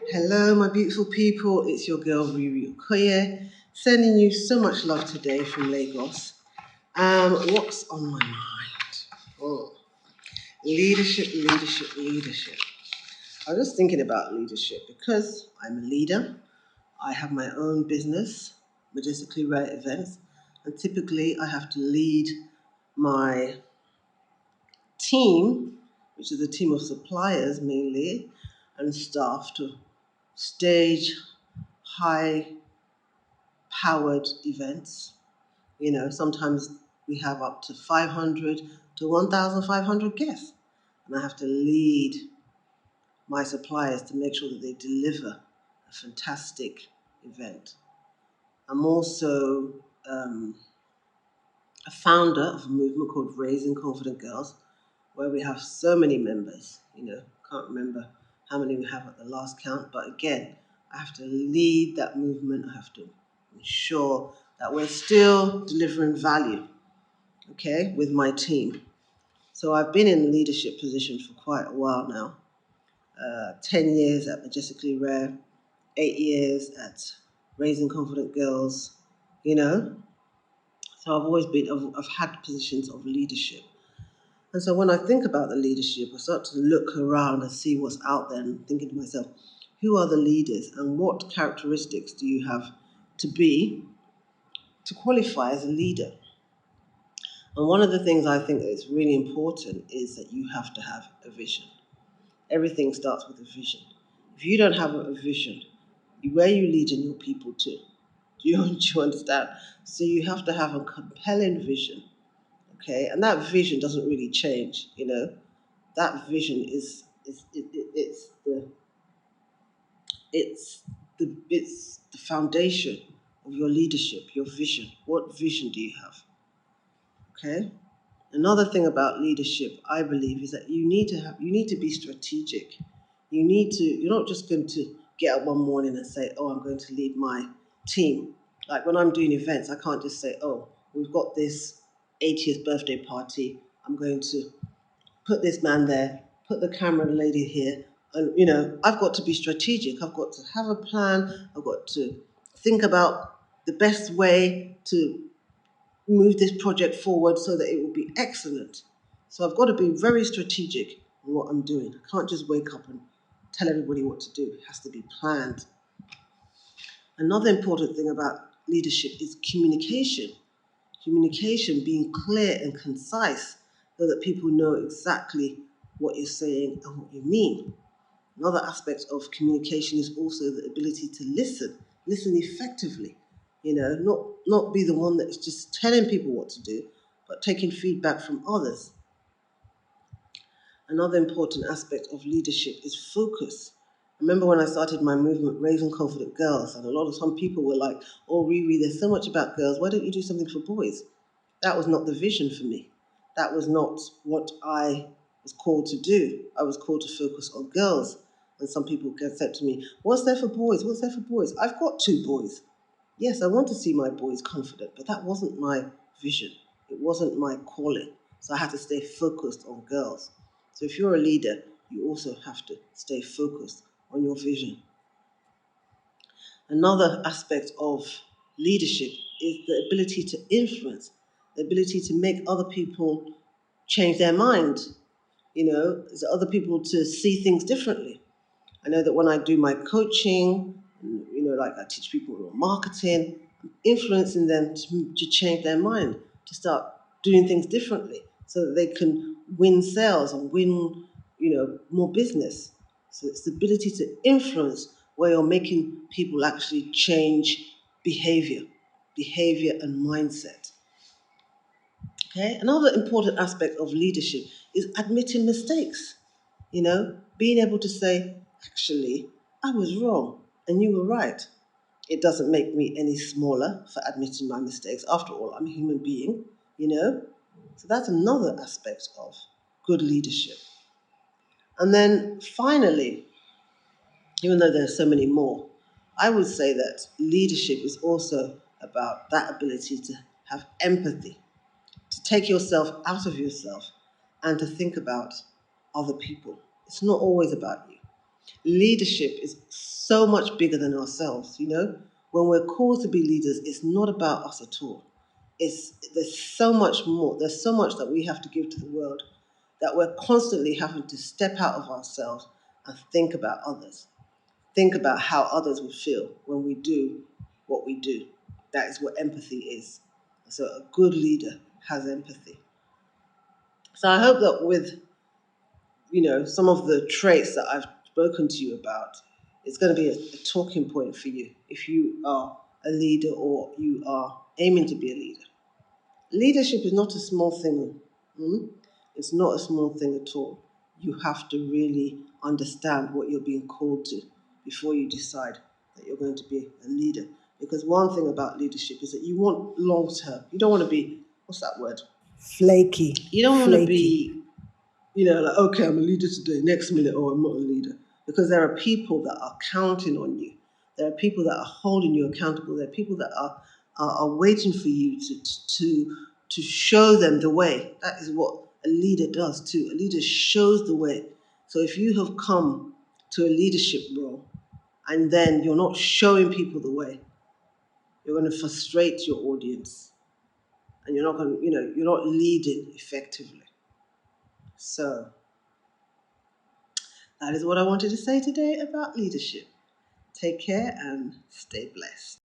Hello, my beautiful people. It's your girl Riri Okoye, sending you so much love today from Lagos. What's on my mind? Oh, leadership, leadership, leadership. I was just thinking about leadership because I'm a leader. I have my own business, Majestically Rare Events, and typically I have to lead my team, which is a team of suppliers mainly, and staff to stage high powered events. Sometimes we have up to 500 to 1,500 guests. And I have to lead my suppliers to make sure that they deliver a fantastic event. I'm also a founder of a movement called Raising Confident Girls, where we have so many members. Can't remember how many we have at the last count, but again, I have to lead that movement. I have to ensure that we're still delivering value, okay, with my team. So I've been in leadership positions for quite a while now. 10 years at Majestically Rare, 8 years at Raising Confident Girls, you know. So I've had positions of leadership. And so when I think about the leadership, I start to look around and see what's out there and thinking to myself, who are the leaders and what characteristics do you have to qualify as a leader? And one of the things I think that is really important is that you have to have a vision. Everything starts with a vision. If you don't have a vision, where are you leading your people to? Do you understand? So you have to have a compelling vision, okay? And that vision doesn't really change, That vision it's the foundation of your leadership, your vision. What vision do you have? Okay? Another thing about leadership, I believe, is that you need to be strategic. You're not just going to get up one morning and say, oh, I'm going to lead my team. Like when I'm doing events, I can't just say, oh, we've got this 80th birthday party. I'm going to put this man there, put the camera lady here. And, I've got to be strategic. I've got to have a plan. I've got to think about the best way to move this project forward so that it will be excellent. So I've got to be very strategic in what I'm doing. I can't just wake up and tell everybody what to do. It has to be planned. Another important thing about leadership is communication. Communication, being clear and concise so that people know exactly what you're saying and what you mean. Another aspect of communication is also the ability to listen effectively. Not be the one that's just telling people what to do, but taking feedback from others. Another important aspect of leadership is focus. I remember when I started my movement, Raising Confident Girls, and some people were like, oh, Riri, there's so much about girls. Why don't you do something for boys? That was not the vision for me. That was not what I was called to do. I was called to focus on girls. And some people said to me, what's there for boys? What's there for boys? I've got 2 boys. Yes, I want to see my boys confident, but that wasn't my vision. It wasn't my calling. So I had to stay focused on girls. So if you're a leader, you also have to stay focused on your vision. Another aspect of leadership is the ability to influence, the ability to make other people change their mind, other people to see things differently. I know that when I do my coaching, like I teach people marketing, I'm influencing them to change their mind, to start doing things differently so that they can win sales and win, more business. So it's the ability to influence where you're making people actually change behavior and mindset. Okay, another important aspect of leadership is admitting mistakes. Being able to say, actually, I was wrong and you were right. It doesn't make me any smaller for admitting my mistakes. After all, I'm a human being, you know. So that's another aspect of good leadership. And then finally, even though there are so many more, I would say that leadership is also about that ability to have empathy, to take yourself out of yourself and to think about other people. It's not always about you. Leadership is so much bigger than ourselves, you know? When we're called to be leaders, it's not about us at all. There's so much more. There's so much that we have to give to the world that we're constantly having to step out of ourselves and think about others. Think about how others would feel when we do what we do. That is what empathy is. So a good leader has empathy. So I hope that with some of the traits that I've spoken to you about, it's going to be a talking point for you if you are a leader or you are aiming to be a leader. Leadership is not a small thing. It's not a small thing at all. You have to really understand what you're being called to before you decide that you're going to be a leader. Because one thing about leadership is that you want long term. You don't want to be, what's that word? Flaky. You don't want to be, like, okay, I'm a leader today, next minute, oh, I'm not a leader. Because there are people that are counting on you. There are people that are holding you accountable. There are people that are waiting for you to show them the way. That is what a leader does too. A leader shows the way. So if you have come to a leadership role and then you're not showing people the way, you're going to frustrate your audience, and you're not going to, you're not leading effectively. So that is what I wanted to say today about leadership. Take care and stay blessed.